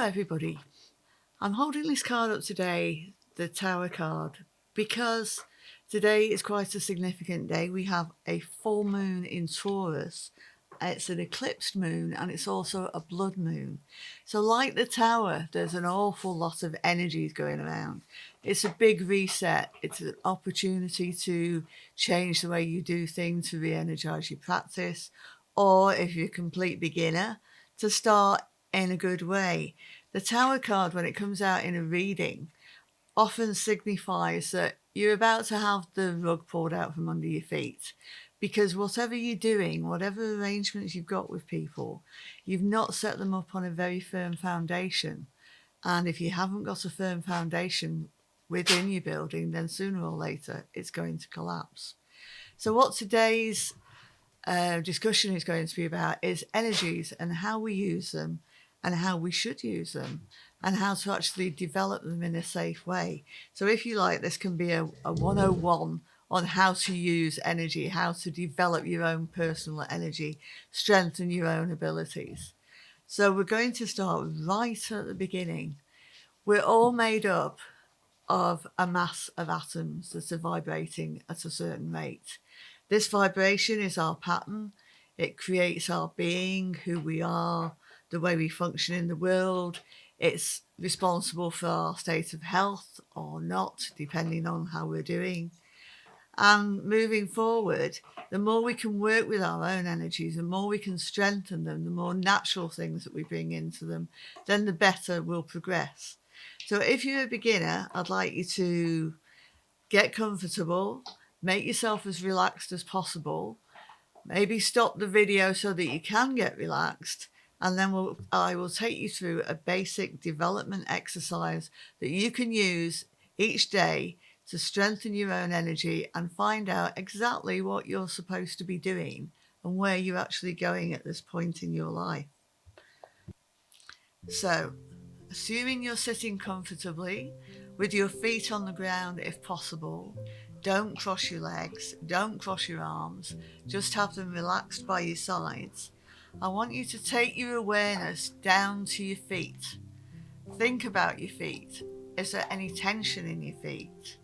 everybody. I'm holding this card up today, the Tower card, because today is quite a significant day. We have a full moon in Taurus. It's an eclipsed moon and it's also a blood moon. So like the Tower, there's an awful lot of energies going around. It's a big reset. It's an opportunity to change the way you do things, to re-energize your practice, or if you're a complete beginner, to start in a good way. The Tower card, when it comes out in a reading, often signifies that you're about to have the rug pulled out from under your feet, because whatever you're doing, whatever arrangements you've got with people, you've not set them up on a very firm foundation. And if you haven't got a firm foundation within your building, then sooner or later it's going to collapse. So what today's discussion is going to be about is energies and how we use them and how we should use them and how to actually develop them in a safe way. So if you like, this can be a 101 on how to use energy, how to develop your own personal energy, strengthen your own abilities. So we're going to start right at the beginning. We're all made up of a mass of atoms that are vibrating at a certain rate. This vibration is our pattern. It creates our being, who we are, the way we function in the world. It's responsible for our state of health or not, depending on how we're doing. And moving forward, the more we can work with our own energies, the more we can strengthen them, the more natural things that we bring into them, then the better we'll progress. So if you're a beginner, I'd like you to get comfortable, make yourself as relaxed as possible, maybe stop the video so that you can get relaxed, and then I will take you through a basic development exercise that you can use each day to strengthen your own energy and find out exactly what you're supposed to be doing and where you're actually going at this point in your life. So, assuming you're sitting comfortably with your feet on the ground if possible, don't cross your legs, don't cross your arms, just have them relaxed by your sides. I want you to take your awareness down to your feet. Think about your feet. Is there any tension in your feet?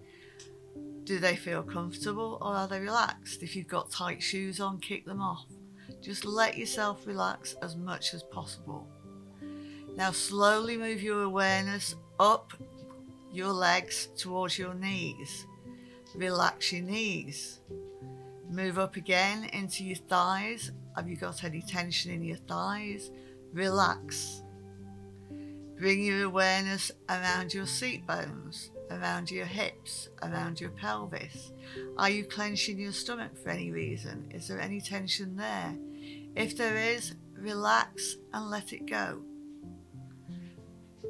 Do they feel comfortable or are they relaxed? If you've got tight shoes on, kick them off. Just let yourself relax as much as possible. Now slowly move your awareness up your legs towards your knees. Relax your knees. Move up again into your thighs. Have you got any tension in your thighs? Relax. Bring your awareness around your seat bones, around your hips, around your pelvis. Are you clenching your stomach for any reason? Is there any tension there? If there is, relax and let it go.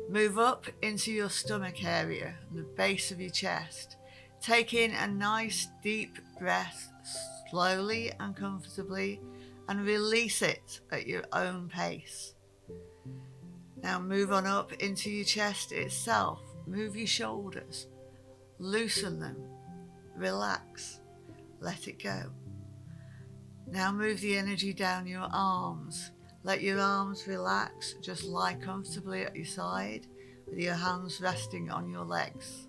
Move up into your stomach area, the base of your chest. Take in a nice deep breath, slowly and comfortably, and release it at your own pace. Now move on up into your chest itself. Move your shoulders, loosen them, relax, let it go. Now move the energy down your arms. Let your arms relax, just lie comfortably at your side with your hands resting on your legs.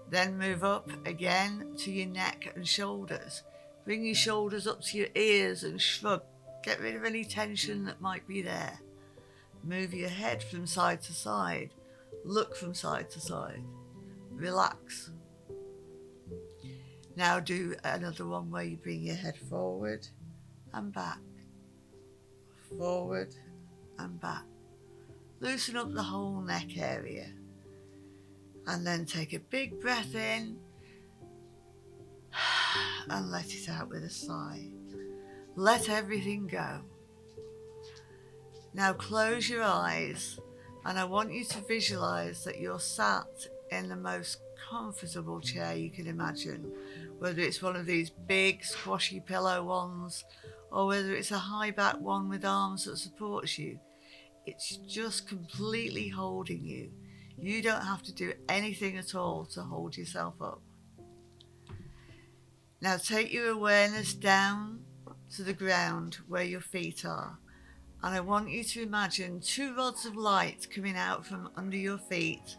Then move up again to your neck and shoulders. Bring your shoulders up to your ears and shrug. Get rid of any tension that might be there. Move your head from side to side. Look from side to side. Relax. Now do another one where you bring your head forward and back. Forward and back. Loosen up the whole neck area. And then take a big breath in and let it out with a sigh. Let everything go. Now close your eyes and I want you to visualize that you're sat in the most comfortable chair you can imagine, whether it's one of these big squashy pillow ones or whether it's a high back one with arms that supports you. It's just completely holding you. You don't have to do anything at all to hold yourself up. Now take your awareness down to the ground where your feet are And I want you to imagine 2 rods of light coming out from under your feet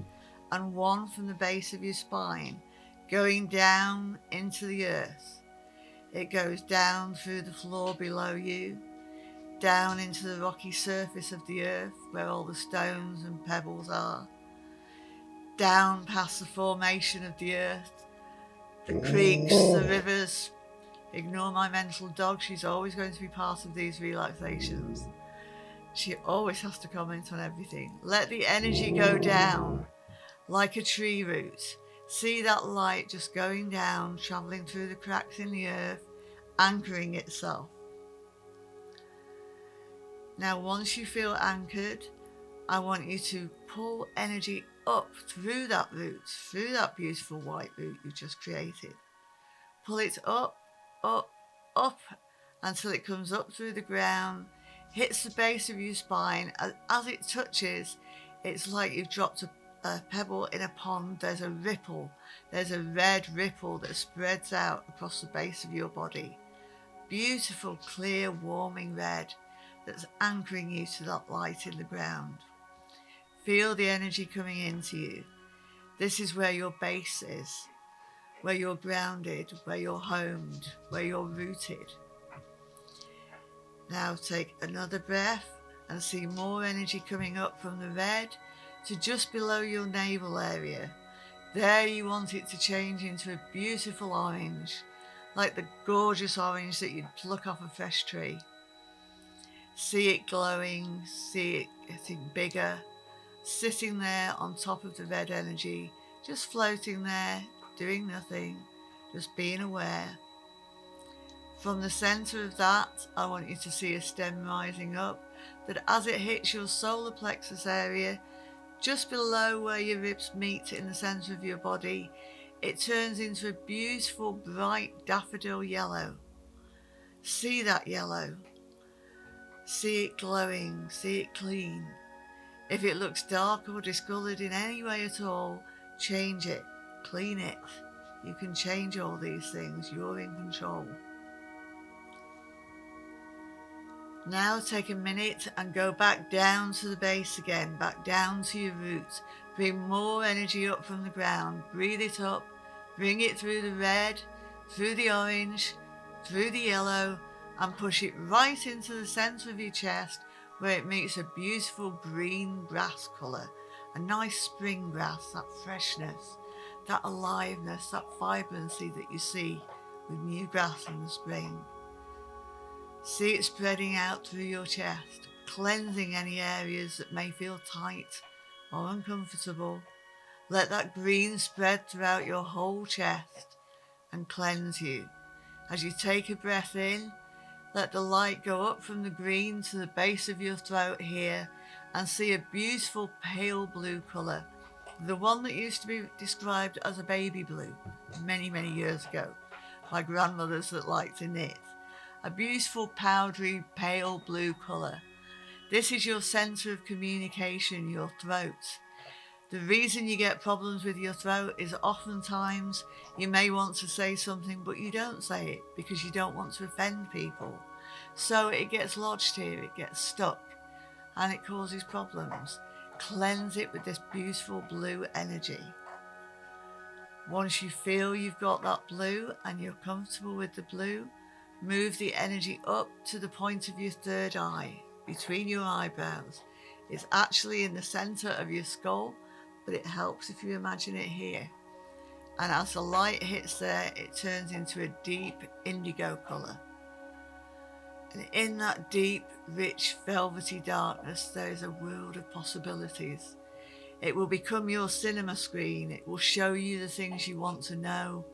and one from the base of your spine, going down into the earth. It goes down through the floor below you, down into the rocky surface of the earth where all the stones and pebbles are, down past the formation of the earth, the creeks, the rivers. Ignore my mental dog, she's always going to be part of these relaxations. She always has to comment on everything. Let the energy go down like a tree root. See that light just going down, travelling through the cracks in the earth, anchoring itself. Now, once you feel anchored, I want you to pull energy up through that root, through that beautiful white root you just created. Pull it up, up, up, until it comes up through the ground, hits the base of your spine. As it touches, it's like you've dropped a pebble in a pond. There's a ripple. There's a red ripple that spreads out across the base of your body. Beautiful, clear, warming red that's anchoring you to that light in the ground. Feel the energy coming into you. This is where your base is, where you're grounded, where you're homed, where you're rooted. Now take another breath and see more energy coming up from the red to just below your navel area. There you want it to change into a beautiful orange, like the gorgeous orange that you'd pluck off a fresh tree. See it glowing, see it getting bigger, sitting there on top of the red energy, just floating there, doing nothing, just being aware. From the centre of that, I want you to see a stem rising up, that as it hits your solar plexus area, just below where your ribs meet in the centre of your body, it turns into a beautiful bright daffodil yellow. See that yellow. See it glowing, see it clean. If it looks dark or discoloured in any way at all, change it, clean it. You can change all these things, you're in control. Now take a minute and go back down to the base again, back down to your roots. Bring more energy up from the ground, breathe it up, bring it through the red, through the orange, through the yellow, and push it right into the centre of your chest where it meets a beautiful green grass colour, a nice spring grass, that freshness, that aliveness, that vibrancy that you see with new grass in the spring. See it spreading out through your chest, cleansing any areas that may feel tight or uncomfortable. Let that green spread throughout your whole chest and cleanse you. As you take a breath in, let the light go up from the green to the base of your throat here and see a beautiful pale blue colour. The one that used to be described as a baby blue many, many years ago by grandmothers that liked to knit. A beautiful powdery pale blue colour. This is your centre of communication, your throat. The reason you get problems with your throat is oftentimes you may want to say something but you don't say it because you don't want to offend people. So it gets lodged here, it gets stuck, and it causes problems. Cleanse it with this beautiful blue energy. Once you feel you've got that blue and you're comfortable with the blue, move the energy up to the point of your third eye, between your eyebrows. It's actually in the centre of your skull, but it helps if you imagine it here. And as the light hits there, it turns into a deep indigo colour. And in that deep, rich, velvety darkness, there is a world of possibilities. It will become your cinema screen. It will show you the things you want to know.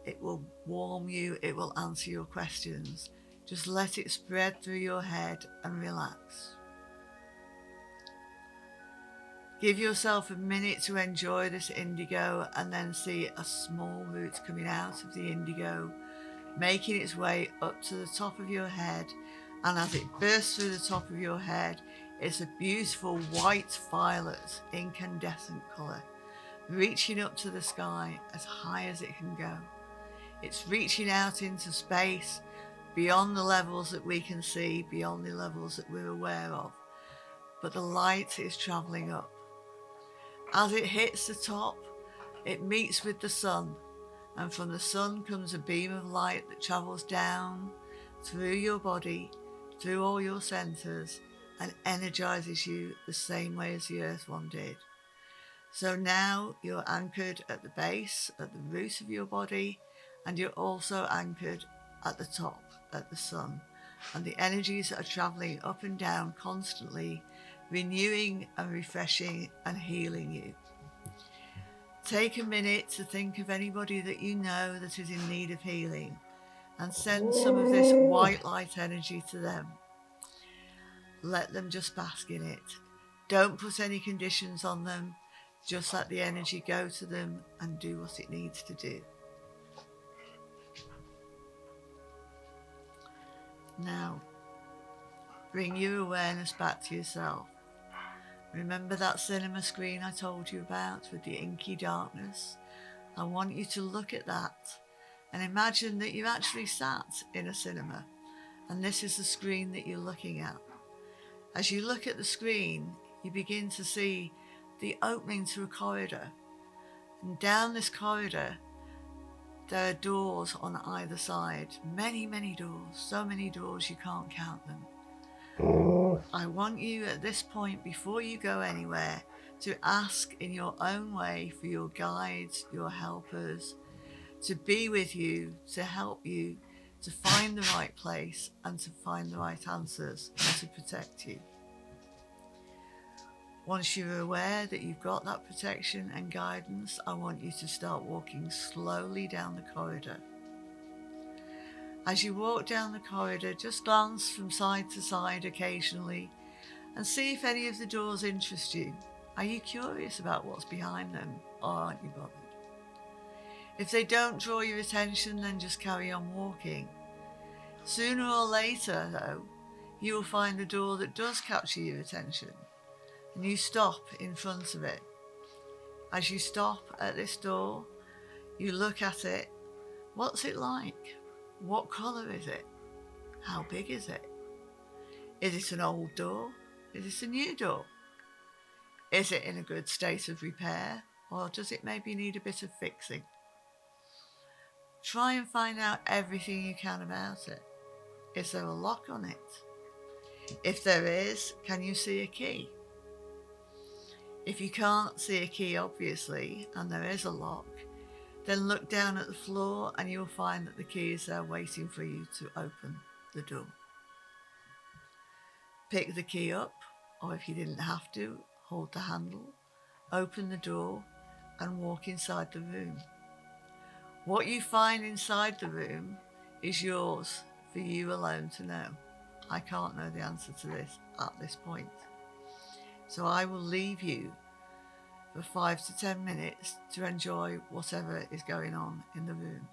It will warm you. It will answer your questions. Just let it spread through your head and relax. Give yourself a minute to enjoy this indigo and then see a small root coming out of the indigo, making its way up to the top of your head. And as it bursts through the top of your head, it's a beautiful white violet incandescent colour, reaching up to the sky as high as it can go. It's reaching out into space, beyond the levels that we can see, beyond the levels that we're aware of. But the light is travelling up. As it hits the top, it meets with the sun, and from the sun comes a beam of light that travels down through your body, through all your centres, and energizes you the same way as the Earth One did. So now you're anchored at the base, at the root of your body, and you're also anchored at the top, at the sun. And the energies are travelling up and down constantly, renewing and refreshing and healing you. Take a minute to think of anybody that you know that is in need of healing and send some of this white light energy to them. Let them just bask in it. Don't put any conditions on them. Just let the energy go to them and do what it needs to do. Now, bring your awareness back to yourself. Remember that cinema screen I told you about with the inky darkness? I want you to look at that and imagine that you actually sat in a cinema and this is the screen that you're looking at. As you look at the screen, you begin to see the opening to a corridor. And down this corridor, there are doors on either side. Many, many doors. So many doors you can't count them. I want you at this point, before you go anywhere, to ask in your own way for your guides, your helpers, to be with you, to help you, to find the right place and to find the right answers and to protect you. Once you're aware that you've got that protection and guidance, I want you to start walking slowly down the corridor. As you walk down the corridor, just glance from side to side occasionally and see if any of the doors interest you. Are you curious about what's behind them, or aren't you bothered? If they don't draw your attention, then just carry on walking. Sooner or later, though, you will find a door that does capture your attention, and you stop in front of it. As you stop at this door, you look at it. What's it like? What colour is it? How big is it? Is it an old door? Is it a new door? Is it in a good state of repair, or does it maybe need a bit of fixing? Try and find out everything you can about it. Is there a lock on it? If there is, can you see a key? If you can't see a key, obviously, and there is a lock, then look down at the floor and you'll find that the key is there waiting for you to open the door. Pick the key up, or if you didn't have to, hold the handle, open the door and walk inside the room. What you find inside the room is yours for you alone to know. I can't know the answer to this at this point. So I will leave you for 5 to 10 minutes to enjoy whatever is going on in the room.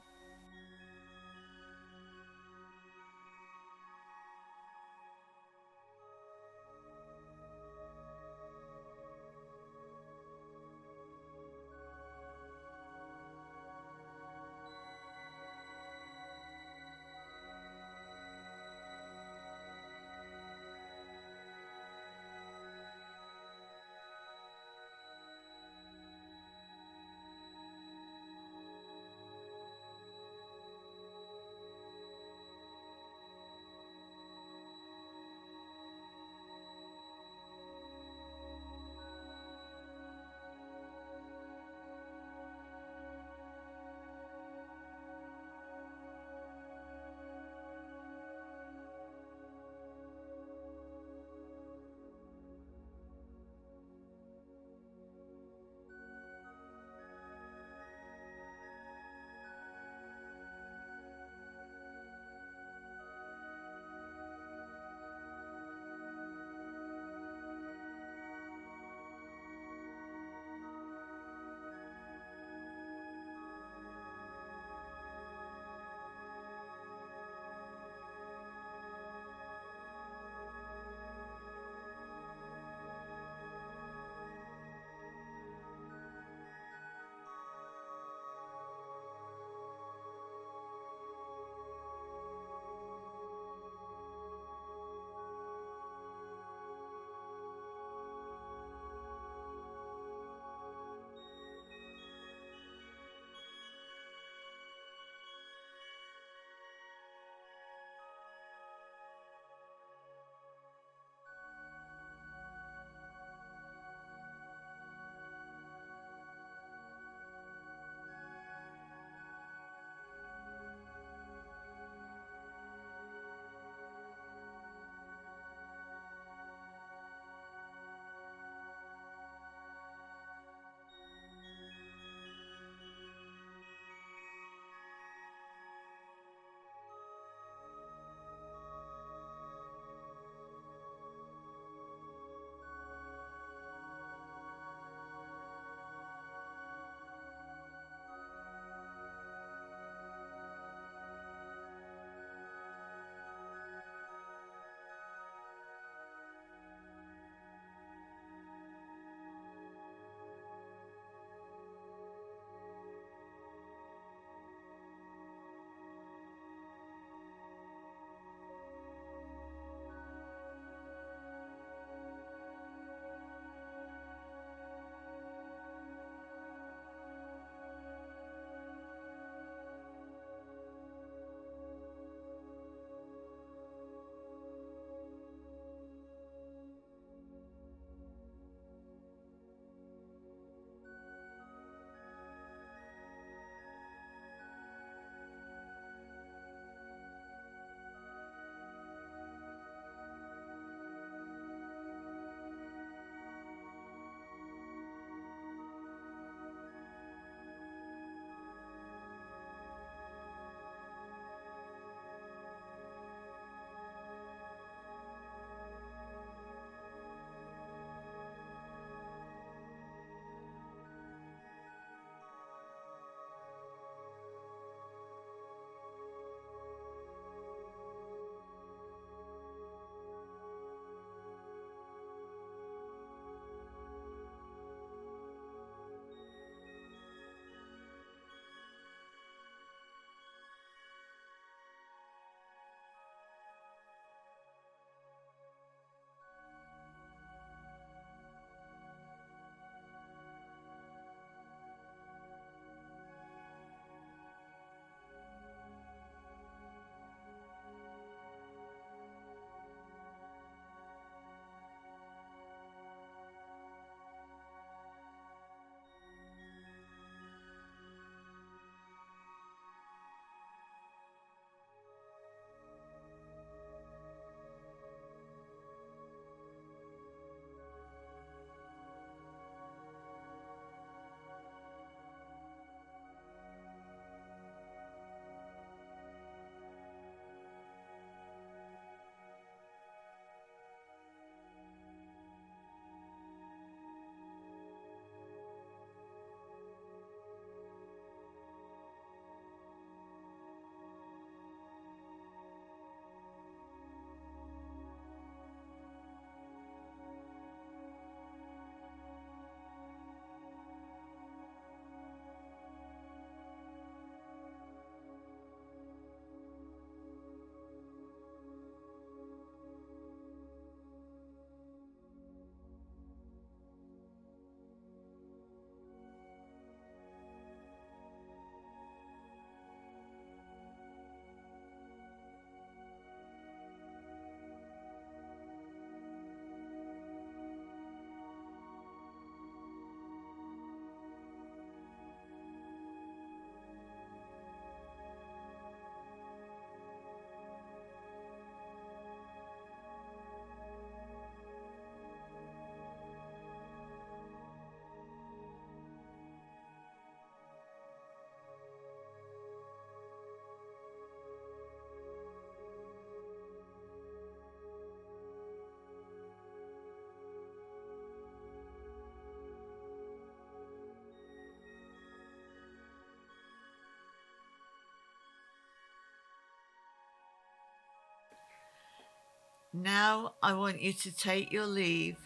Now I want you to take your leave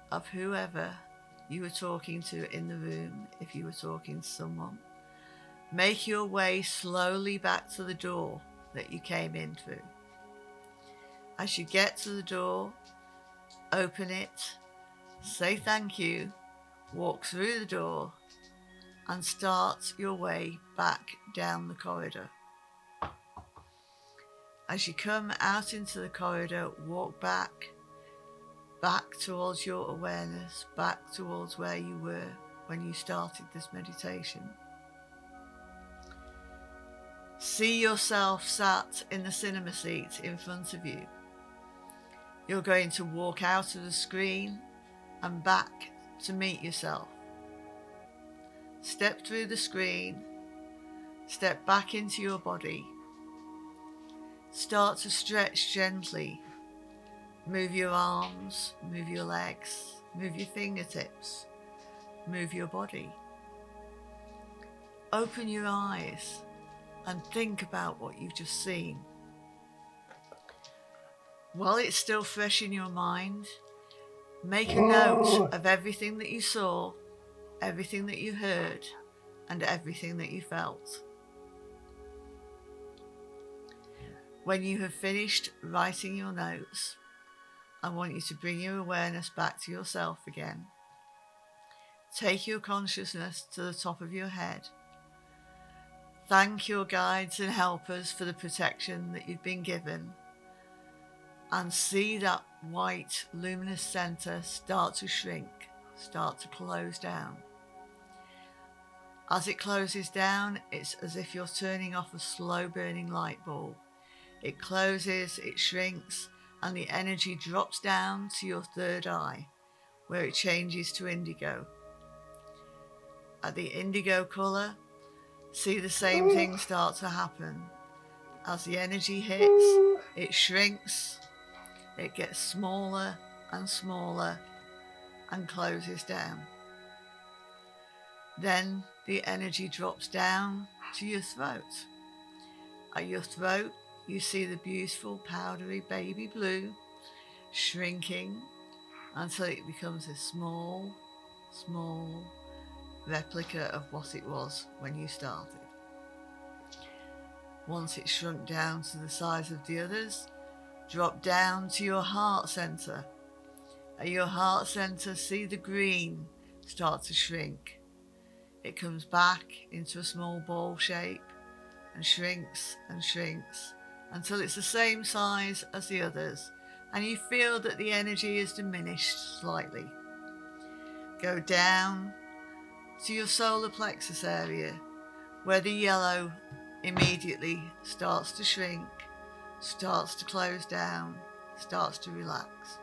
of whoever you were talking to in the room, if you were talking to someone. Make your way slowly back to the door that you came in through. As you get to the door, open it, say thank you, walk through the door, and start your way back down the corridor. As you come out into the corridor, walk back towards your awareness, back towards where you were when you started this meditation. See yourself sat in the cinema seat in front of you. You're going to walk out of the screen and back to meet yourself. Step through the screen, step back into your body. Start to stretch gently. Move your arms, move your legs, move your fingertips, move your body. Open your eyes and think about what you've just seen. While it's still fresh in your mind, make a note of everything that you saw, everything that you heard, and everything that you felt. When you have finished writing your notes, I want you to bring your awareness back to yourself again. Take your consciousness to the top of your head. Thank your guides and helpers for the protection that you've been given. And see that white luminous center start to shrink, start to close down. As it closes down, it's as if you're turning off a slow burning light bulb. It closes, it shrinks, and the energy drops down to your third eye, where it changes to indigo. At the indigo colour, see the same thing start to happen. As the energy hits, it shrinks, it gets smaller and smaller and closes down. Then the energy drops down to your throat. At your throat, you see the beautiful powdery baby blue shrinking until it becomes a small replica of what it was when you started. Once it's shrunk down to the size of the others, drop down to your heart center. At your heart center, see the green start to shrink. It comes back into a small ball shape and shrinks until it's the same size as the others, and you feel that the energy is diminished slightly. Go down to your solar plexus area, where the yellow immediately starts to shrink, starts to close down, starts to relax.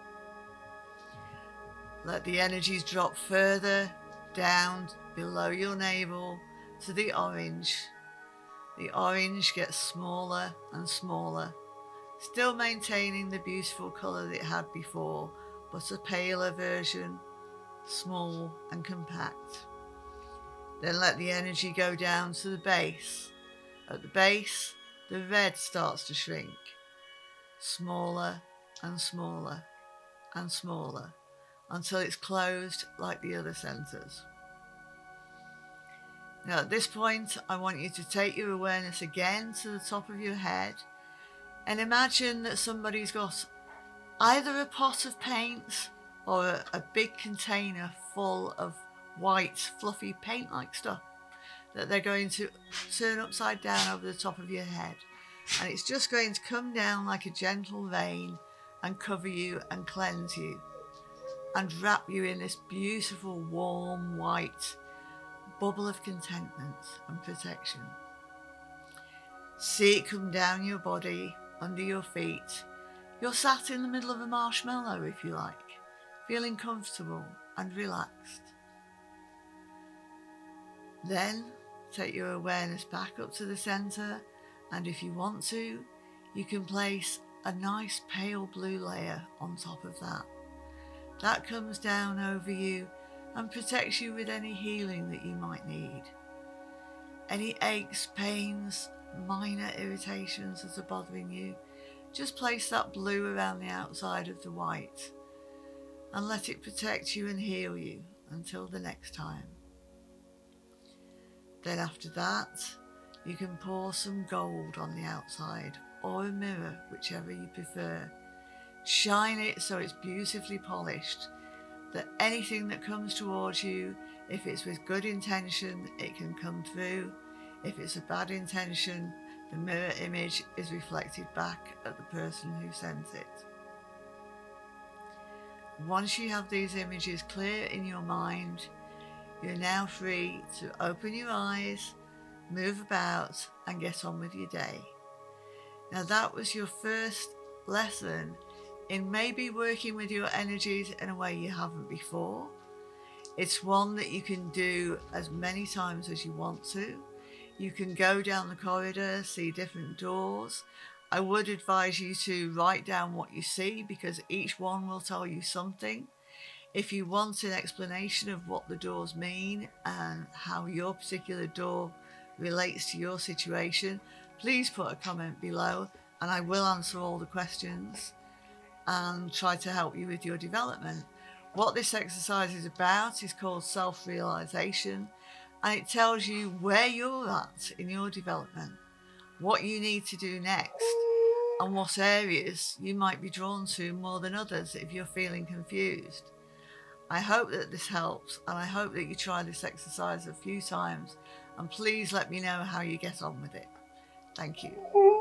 Let the energies drop further down below your navel to the orange. The orange gets smaller and smaller, still maintaining the beautiful colour that it had before, but a paler version, small and compact. Then let the energy go down to the base. At the base, the red starts to shrink, smaller and smaller and smaller, until it's closed like the other centres. Now at this point, I want you to take your awareness again to the top of your head and imagine that somebody's got either a pot of paint or a big container full of white, fluffy paint-like stuff that they're going to turn upside down over the top of your head. And it's just going to come down like a gentle rain and cover you and cleanse you and wrap you in this beautiful, warm, white bubble of contentment and protection. See it come down your body, under your feet. You're sat in the middle of a marshmallow, if you like, feeling comfortable and relaxed. Then take your awareness back up to the centre, and if you want to, you can place a nice pale blue layer on top of that. That comes down over you and protects you with any healing that you might need. Any aches, pains, minor irritations that are bothering you, Just place that blue around the outside of the white and let it protect you and heal you until the next time. Then after that, you can pour some gold on the outside or a mirror, whichever you prefer. Shine it so it's beautifully polished, that anything that comes towards you, if it's with good intention, it can come through. If it's a bad intention, the mirror image is reflected back at the person who sent it. Once you have these images clear in your mind, you're now free to open your eyes, move about, and get on with your day. Now that was your first lesson in maybe working with your energies in a way you haven't before. It's one that you can do as many times as you want to. You can go down the corridor, see different doors. I would advise you to write down what you see, because each one will tell you something. If you want an explanation of what the doors mean and how your particular door relates to your situation, please put a comment below and I will answer all the questions and try to help you with your development. What this exercise is about is called self-realization, and it tells you where you're at in your development, what you need to do next, and what areas you might be drawn to more than others if you're feeling confused. I hope that this helps, and I hope that you try this exercise a few times, and please let me know how you get on with it. Thank you.